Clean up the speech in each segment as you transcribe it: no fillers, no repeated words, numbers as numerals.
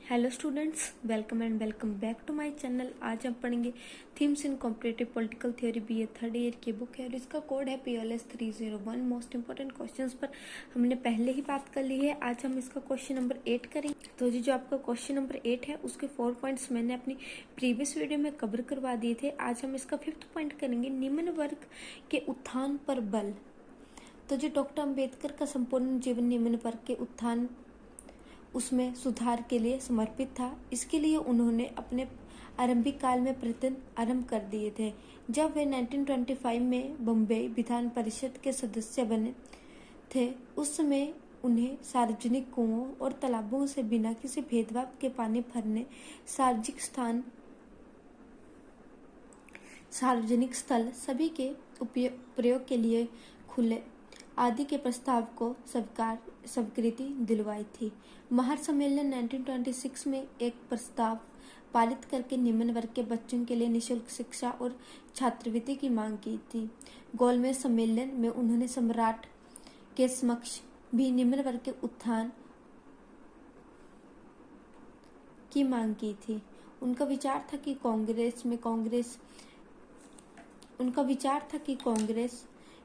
Hello students, welcome and welcome back to my channel. आज हम पढ़ेंगे themes in competitive political theory BA third year की book है और इसका कोड है PLS 301। मोस्ट इंपॉर्टेंट क्वेश्चंस पर हमने पहले ही बात कर ली है। आज हम इसका क्वेश्चन नंबर 8 करेंगे। तो जो आपका क्वेश्चन नंबर 8 है उसके 4 पॉइंट्स मैंने अपनी प्रीवियस वीडियो में कवर करवा दिए थे। आज हम इसका 5th पॉइंट करेंगे, निम्न वर्ग के उत्थान पर बल। तो जो डॉक्टर अम्बेडकर का संपूर्ण जीवन निम्न वर्ग के उत्थान उसमें सुधार के लिए समर्पित था। इसके लिए उन्होंने अपने आरंभिक काल में प्रयत्न आरंभ कर दिए थे। जब वे 1925 में बम्बई विधान परिषद के सदस्य बने थे, उस समय उन्हें सार्वजनिक कुओं और तालाबों से बिना किसी भेदभाव के पानी भरने, सार्वजनिक स्थल सभी के प्रयोग के लिए खुले आदि के प्रस्ताव को स्वीकृति दिलवाई थी। महासम्मेलन 1926 में एक प्रस्ताव पारित करके निम्न वर्ग के बच्चों के लिए निःशुल्क शिक्षा और छात्रवृत्ति की मांग की थी। गोलमेज सम्मेलन में उन्होंने सम्राट के समक्ष भी निम्न वर्ग के उत्थान की मांग की थी। उनका विचार था कि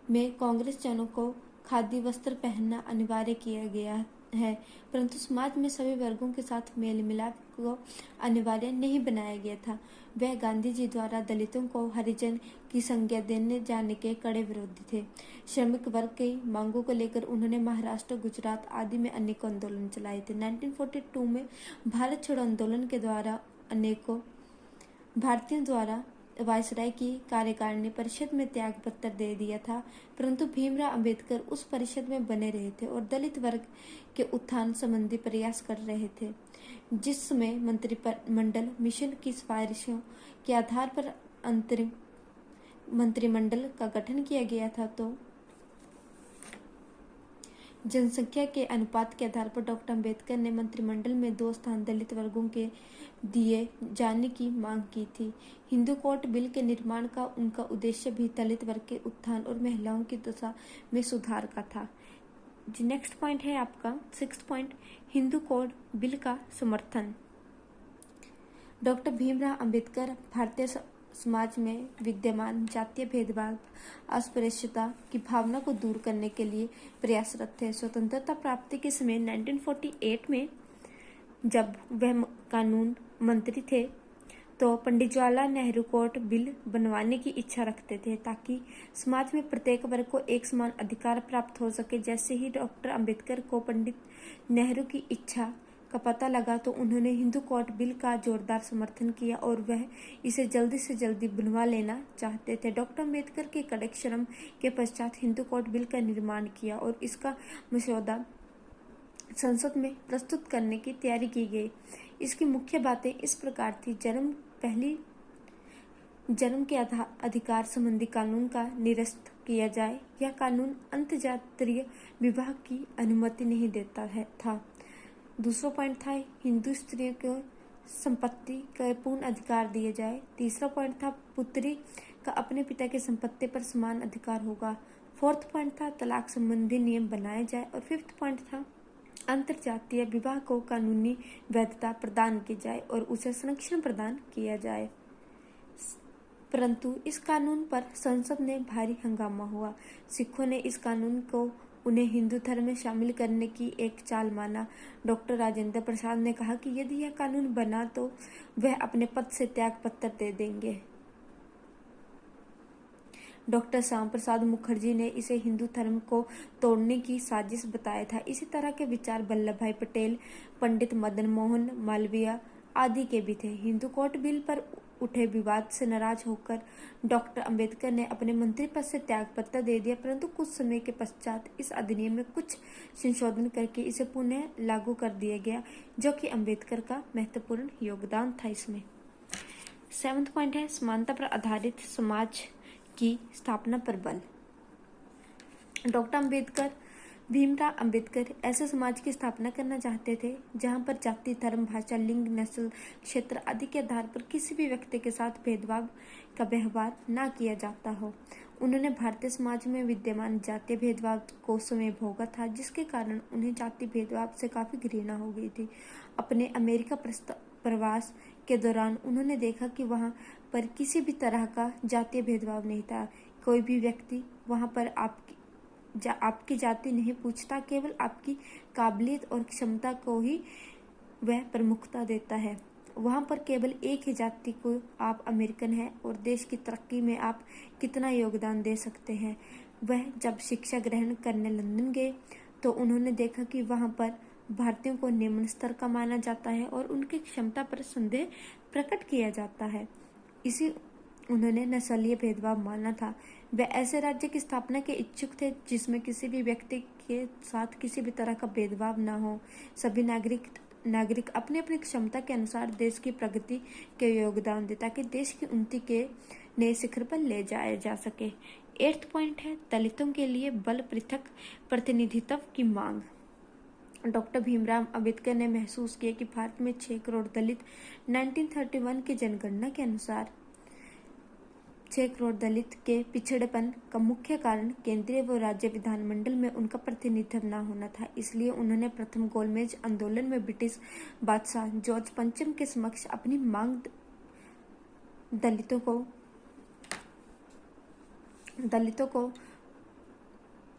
कांग्रेस जनों को खादी वस्त्र पहनना अनिवार्य किया गया है, परंतु समाज में सभी वर्गों के साथ मेल मिलाप को अनिवार्य नहीं बनाया गया था। वह गांधी जी द्वारा दलितों को हरिजन की संज्ञा देने जाने के कड़े विरोधी थे। श्रमिक वर्ग की मांगों को लेकर उन्होंने महाराष्ट्र, गुजरात आदि में अनेकों आंदोलन चलाए थे। 1942 में भारत छोड़ो आंदोलन के द्वारा अनेकों भारतीयों द्वारा वायसराय की कार्यकारिणी परिषद में त्याग पत्र दे दिया था, परंतु भीमराव अंबेडकर उस परिषद में बने रहे थे और दलित वर्ग के उत्थान संबंधी प्रयास कर रहे थे। जिसमें मंत्रिमंडल मिशन की सिफारिशों के आधार पर अंतरिम मंत्रिमंडल का गठन किया गया था, तो जनसंख्या के अनुपात के आधार पर डॉक्टर अम्बेडकर ने मंत्रिमंडल में 2 स्थान दलित वर्गों के दिए जाने की मांग की थी। हिंदू कोड बिल के निर्माण का उनका उद्देश्य भी दलित वर्ग के उत्थान और महिलाओं की दशा में सुधार का था। नेक्स्ट पॉइंट है आपका 6th point, Hindu code bill का समर्थन। डॉक्टर भीमराव अंबेडकर भारतीय समाज में विद्यमान जातीय भेदभाव, अस्पृश्यता की भावना को दूर करने के लिए प्रयासरत थे। स्वतंत्रता प्राप्ति के समय 1948 में जब वह कानून मंत्री थे, तो पंडित जवाहरलाल नेहरू कोड बिल बनवाने की इच्छा रखते थे ताकि समाज में प्रत्येक वर्ग को एक समान अधिकार प्राप्त हो सके। जैसे ही डॉक्टर अम्बेडकर को पंडित नेहरू की इच्छा का पता लगा, तो उन्होंने हिंदू कोड बिल का जोरदार समर्थन किया और वह इसे जल्दी से जल्दी बनवा लेना चाहते थे। डॉक्टर अम्बेडकर के कड़े श्रम के पश्चात हिंदू कोड बिल का निर्माण किया और इसका मसौदा संसद में प्रस्तुत करने की तैयारी की गई। इसकी मुख्य बातें इस प्रकार थी: जन्म के अधिकार संबंधी कानून का निरस्त किया जाए। यह कानून अंतर्जातीय विवाह की अनुमति नहीं देता था। दूसरा पॉइंट था हिंदू स्त्रियों को संपत्ति का पूर्ण अधिकार दिए जाए। तीसरा पॉइंट था पुत्री का अपने पिता की संपत्ति पर समान अधिकार होगा। 4th पॉइंट था तलाक संबंधी नियम बनाए जाए और 5th पॉइंट था अंतर्जातीय विवाह को कानूनी वैधता प्रदान की जाए और उसे संरक्षण प्रदान किया जाए। परंतु इस कानून पर संसद में भारी हंगामा हुआ। सिखों ने इस कानून को उन्हें हिंदू धर्म में शामिल करने की एक चाल माना। डॉक्टर राजेंद्र प्रसाद ने कहा कि यदि यह कानून बना तो वह अपने पद से त्याग पत्र दे देंगे। डॉक्टर श्याम प्रसाद मुखर्जी ने इसे हिंदू धर्म को तोड़ने की साजिश बताया था। इसी तरह के विचार वल्लभ भाई पटेल, पंडित मदन मोहन मालवीय आदि के भी थे। हिंदू कोड बिल पर उठे विवाद से नाराज होकर डॉक्टर अम्बेडकर ने अपने मंत्री पद से त्यागपत्र दे दिया, परंतु कुछ समय के पश्चात इस अधिनियम में कुछ संशोधन करके इसे पुनः लागू कर दिया गया, जो कि अम्बेडकर का महत्वपूर्ण योगदान था इसमें। 7th पॉइंट है समानता पर आधारित समाज की स्थापना पर बल। डॉक्टर भीमराव अंबेडकर ऐसे समाज की स्थापना करना चाहते थे जहां पर जाति, धर्म, भाषा, लिंग, नस्ल, क्षेत्र आदि के आधार पर किसी भी व्यक्ति के साथ भेदभाव का व्यवहार न किया जाता हो। उन्होंने भारतीय समाज में विद्यमान जातीय भेदभाव को स्वयं भोगा था, जिसके कारण उन्हें जाति भेदभाव से काफी घृणा हो गई थी। अपने अमेरिका प्रवास के दौरान उन्होंने देखा कि वहां पर किसी भी तरह का जातीय भेदभाव नहीं था। कोई भी व्यक्ति वहां पर आपकी जाति नहीं पूछता, केवल आपकी काबिलियत और क्षमता को ही वह प्रमुखता देता है। वहां पर केवल एक ही जाति को आप अमेरिकन हैं और देश की तरक्की में आप कितना योगदान दे सकते हैं। वह जब शिक्षा ग्रहण करने लंदन गए तो उन्होंने देखा कि वहां पर भारतीयों को निम्न स्तर का माना जाता है और उनकी क्षमता पर संदेह प्रकट किया जाता है। इसी उन्होंने नस्लीय भेदभाव माना था। वे ऐसे राज्य की स्थापना के इच्छुक थे जिसमें किसी भी व्यक्ति के साथ किसी भी तरह का भेदभाव न हो। सभी नागरिक अपनी अपनी क्षमता के अनुसार देश की प्रगति के योगदान दे ताकि देश की उन्नति के नए शिखर पर ले जाया जा सके। 8th पॉइंट है दलितों के लिए बल पृथक प्रतिनिधित्व की मांग। डॉक्टर भीमराव अंबेडकर ने महसूस किया कि भारत में 6 करोड़ दलित 1931 की जनगणना के अनुसार 6 करोड़ दलित के पिछड़ेपन का मुख्य कारण केंद्रीय व राज्य विधानमंडल में उनका प्रतिनिधित्व न होना था। इसलिए उन्होंने प्रथम गोलमेज आंदोलन में ब्रिटिश बादशाह जॉर्ज पंचम के समक्ष अपनी मांग दलितों को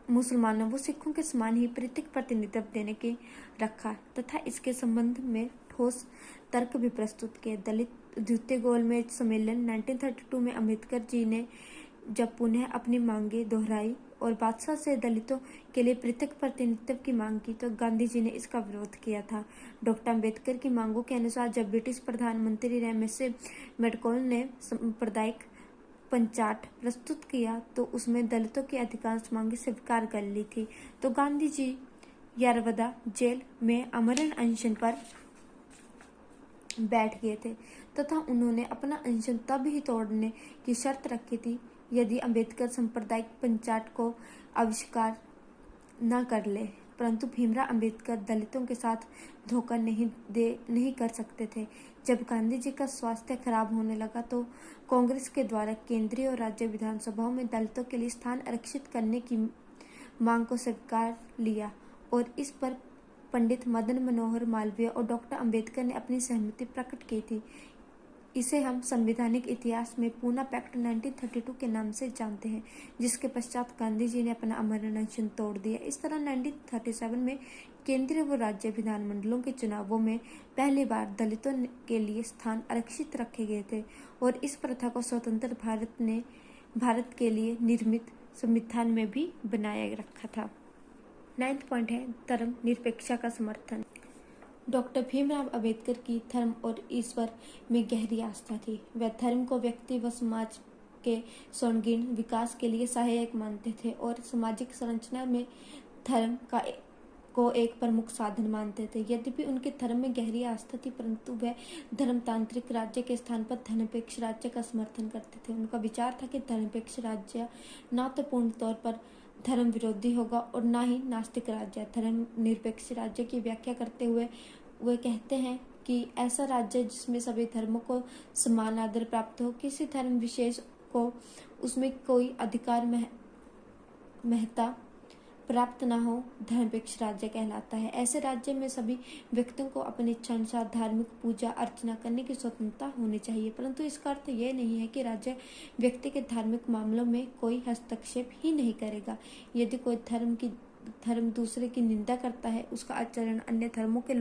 मुसलमानों व सिखों के समान ही पृथक प्रतिनिधित्व देने की रखा तथा इसके संबंध में ठोस तर्क भी प्रस्तुत किए। दलित द्वितीय गोलमेज सम्मेलन 1932 में अम्बेडकर जी ने जब पुनः अपनी मांगे दोहराई और बादशाह से दलितों के लिए पृथक प्रतिनिधित्व की मांग की तो गांधी जी ने इसका विरोध किया था। डॉक्टर अम्बेडकर की मांगों के अनुसार जब ब्रिटिश प्रधानमंत्री रैमसे मैक्डॉनल्ड ने सांप्रदायिक पंचाट प्रस्तुत किया तो उसमें दलितों की अधिकांश मांगे स्वीकार कर ली थी, तो गांधी जी यरवदा जेल में आमरण अनशन पर बैठ गए थे तथा उन्होंने अपना अनशन तब ही तोड़ने की शर्त रखी थी यदि अम्बेडकर सांप्रदायिक पंचाट को आविष्कार न कर ले। परंतु भीमराव अंबेडकर दलितों के साथ धोखा नहीं कर सकते थे। जब गांधी जी का स्वास्थ्य खराब होने लगा तो कांग्रेस के द्वारा केंद्रीय और राज्य विधानसभाओं में दलितों के लिए स्थान आरक्षित करने की मांग को स्वीकार लिया और इस पर पंडित मदन मनोहर मालवीय और डॉक्टर अंबेडकर ने अपनी सहमति प्रकट की थी। इसे हम संवैधानिक इतिहास में पूना पैक्ट 1932 के नाम से जानते हैं, जिसके पश्चात गांधी जी ने अपना आमरण अनशन तोड़ दिया। इस तरह 1937 में केंद्रीय व राज्य विधानमंडलों के चुनावों में पहली बार दलितों के लिए स्थान आरक्षित रखे गए थे और इस प्रथा को स्वतंत्र भारत के लिए निर्मित संविधान में भी बनाए रखा था। 9th पॉइंट है धर्म निरपेक्षता का समर्थन। डॉक्टर भीमराव अंबेडकर की धर्म और ईश्वर में गहरी आस्था थी। वह धर्म को व्यक्ति व समाज के सर्वांगीण विकास के लिए सहायक मानते थे और सामाजिक संरचना में धर्म को एक प्रमुख साधन मानते थे। यद्यपि उनके धर्म में गहरी आस्था थी, परंतु वह धर्मतांत्रिक राज्य के स्थान पर धर्मनिरपेक्ष राज्य का समर्थन करते थे। उनका विचार था कि धर्मनिरपेक्ष राज्य न तो पूर्ण तौर पर धर्म विरोधी होगा और न ही नास्तिक राज्य। धर्मनिरपेक्ष राज्य की व्याख्या करते हुए वे कहते हैं कि ऐसा राज्य जिसमें सभी धर्मों को समान आदर प्राप्त हो, किसी धर्म विशेष को उसमें कोई अधिकार महत्ता प्राप्त न हो, धर्मनिरपेक्ष राज्य कहलाता है। ऐसे राज्य में सभी व्यक्तियों को अपनी इच्छा अनुसार धार्मिक पूजा अर्चना करने की स्वतंत्रता होनी चाहिए, परंतु इसका अर्थ यह नहीं है कि राज्य व्यक्ति के धार्मिक मामलों में कोई हस्तक्षेप ही नहीं करेगा। यदि कोई धर्म दूसरे की निंदा करता है, उसका आचरण अन्य धर्म के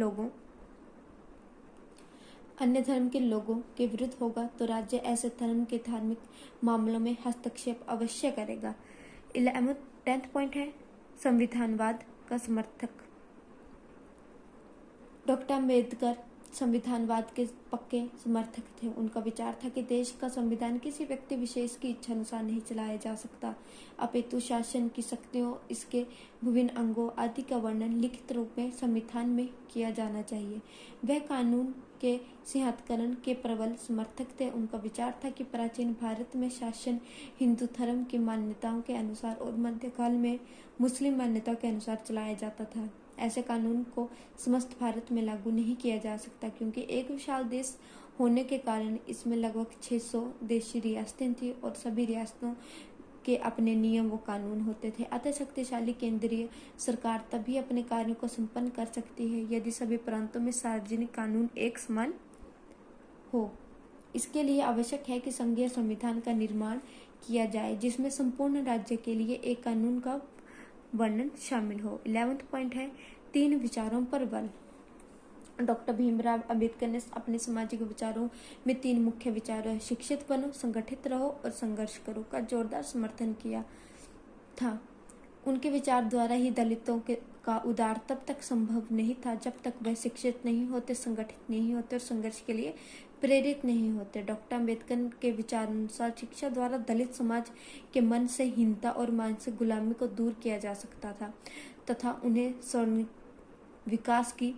लोगों के विरुद्ध होगा, तो राज्य ऐसे धर्म के धार्मिक मामलों में हस्तक्षेप अवश्य करेगा। 10th पॉइंट है संविधानवाद का समर्थक। डॉक्टर अम्बेडकर संविधानवाद के पक्के समर्थक थे। उनका विचार था कि देश का संविधान किसी व्यक्ति विशेष की इच्छा अनुसार नहीं चलाया जा सकता, अपितु शासन की शक्तियों, इसके विभिन्न अंगों आदि का वर्णन लिखित रूप में संविधान में किया जाना चाहिए। वह कानून के सिंहासकरण के प्रबल समर्थक थे। उनका विचार था कि प्राचीन भारत में शासन हिंदू धर्म की मान्यताओं के अनुसार और मध्यकाल में मुस्लिम मान्यताओं के अनुसार चलाया जाता था। ऐसे कानून को समस्त भारत में लागू नहीं किया जा सकता, क्योंकि एक विशाल देश होने के कारण इसमें लगभग 600 देशी रियासतें थी और सभी रियासतों के अपने नियम व कानून होते थे। अतः शक्तिशाली केंद्रीय सरकार तभी अपने कार्यों को संपन्न कर सकती है यदि सभी प्रांतों में सार्वजनिक कानून एक समान हो। इसके लिए आवश्यक है कि संघीय संविधान का निर्माण किया जाए जिसमें संपूर्ण राज्य के लिए एक कानून का वर्णन शामिल हो। 11वां पॉइंट है 3 विचारों पर बल। डॉक्टर भीमराव अंबेडकर ने अपने सामाजिक विचारों में 3 मुख्य विचारों शिक्षित बनो, संगठित रहो और संघर्ष करो का जोरदार समर्थन किया था। उनके विचार द्वारा ही दलितों का उद्धार तब तक संभव नहीं था जब तक वह शिक्षित नहीं होते, संगठित नहीं होते और संघर्ष के लिए प्रेरित नहीं होते। डॉक्टर अंबेडकर के विचार अनुसार शिक्षा द्वारा दलित समाज के मन से हीनता और मानसिक गुलामी को दूर किया जा सकता था तथा उन्हें स्वर्णिम विकास की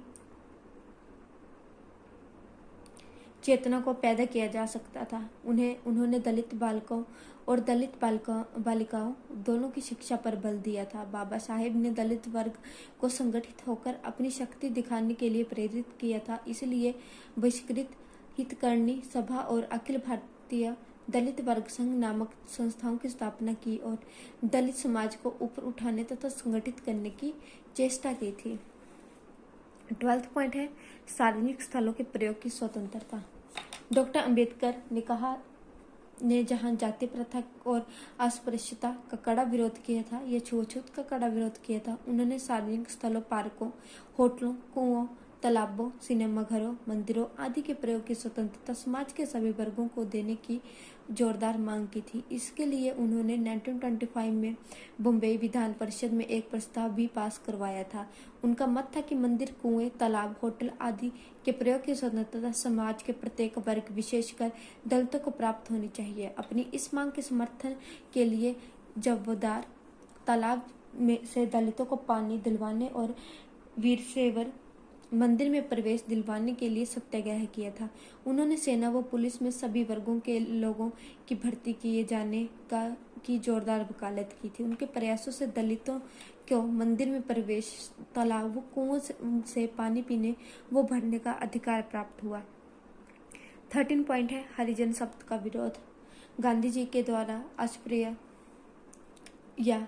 चेतना को पैदा किया जा सकता था। उन्होंने दलित बालकों और दलित बालिकाओं दोनों की शिक्षा पर बल दिया था। बाबा साहेब ने दलित वर्ग को संगठित होकर अपनी शक्ति दिखाने के लिए प्रेरित किया था। इसलिए बहिष्कृत हितकर्णी सभा और अखिल भारतीय दलित वर्ग संघ नामक संस्थाओं की स्थापना की और दलित समाज को ऊपर उठाने तथा संगठित करने की चेष्टा की थी। 12वां पॉइंट है सार्वजनिक स्थलों के प्रयोग की स्वतंत्रता। डॉक्टर अंबेडकर ने जहां जाति प्रथा और अस्पृश्यता का कड़ा विरोध किया था या छुआछूत का कड़ा विरोध किया था, उन्होंने सार्वजनिक स्थलों, पार्कों, होटलों, कुओं, तालाबों, सिनेमाघरों, मंदिरों आदि के प्रयोग की स्वतंत्रता समाज के सभी वर्गों को देने की जोरदार मांग की थी। इसके लिए उन्होंने 1925 में बम्बई विधान परिषद में एक प्रस्ताव भी पास करवाया था। उनका मत था कि मंदिर, कुएं, तालाब, होटल आदि के प्रयोग की स्वतंत्रता समाज के प्रत्येक वर्ग विशेषकर दलितों को प्राप्त होनी चाहिए। अपनी इस मांग के समर्थन के लिए जव्वादार तालाब में से दलितों को पानी दिलवाने और वीरशैवर मंदिर में प्रवेश दिलवाने के लिए सत्याग्रह किया था। उन्होंने सेना व पुलिस में सभी वर्गों के लोगों की भर्ती किए जाने की जोरदार वकालत की थी। उनके प्रयासों से दलितों को मंदिर में प्रवेश, तालाब व कुओं से पानी पीने व भरने का अधिकार प्राप्त हुआ। 13 पॉइंट है हरिजन शब्द का विरोध। गांधी जी के द्वारा अस्पृश्य या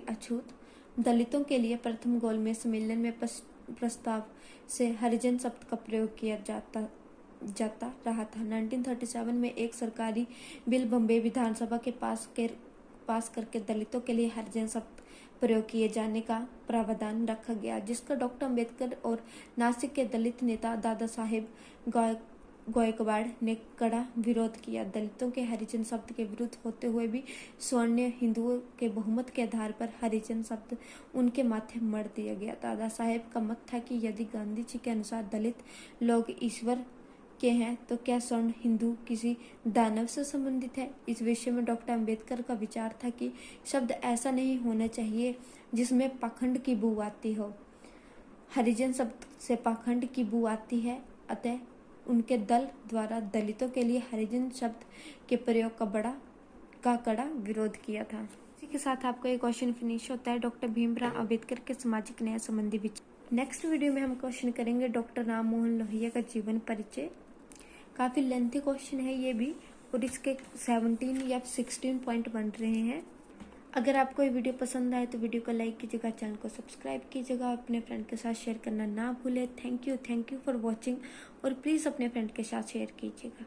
अछूत दलितों के लिए प्रथम गोलमेज सम्मेलन में प्रस्ताव से हरिजन शब्द का प्रयोग किया जाता रहा था। 1937 में एक सरकारी बिल बम्बई विधानसभा के पास करके दलितों के लिए हरिजन शब्द प्रयोग किए जाने का प्रावधान रखा गया, जिसका डॉक्टर अंबेडकर और नासिक के दलित नेता दादा साहेब गायकवाड़ ने कड़ा विरोध किया। दलितों के हरिजन शब्द के विरुद्ध होते हुए भी स्वर्ण हिंदुओं के बहुमत के आधार पर हरिजन शब्द उनके माथे मढ़ दिया गया। दादा साहेब का मत था कि यदि गांधी जी के अनुसार दलित लोग ईश्वर के हैं तो क्या स्वर्ण हिंदू किसी दानव से संबंधित है। इस विषय में डॉक्टर अंबेडकर का विचार था कि शब्द ऐसा नहीं होना चाहिए जिसमें पाखंड की बू आती हो। हरिजन शब्द से पाखंड की बू आती है, अतः उनके दल द्वारा दलितों के लिए हरिजन शब्द के प्रयोग का कड़ा विरोध किया था। इसी के साथ आपका ये क्वेश्चन फिनिश होता है डॉक्टर भीमराव अंबेडकर के सामाजिक न्याय संबंधी विचार। नेक्स्ट वीडियो में हम क्वेश्चन करेंगे डॉक्टर राम मोहन लोहिया का जीवन परिचय। काफी लेंथी क्वेश्चन है ये भी और इसके 17 या 16 पॉइंट बन रहे हैं। अगर आपको ये वीडियो पसंद आए तो वीडियो को लाइक कीजिएगा, चैनल को सब्सक्राइब कीजिएगा, अपने फ्रेंड के साथ शेयर करना ना भूलें। थैंक यू फॉर वॉचिंग और प्लीज़ अपने फ्रेंड के साथ शेयर कीजिएगा।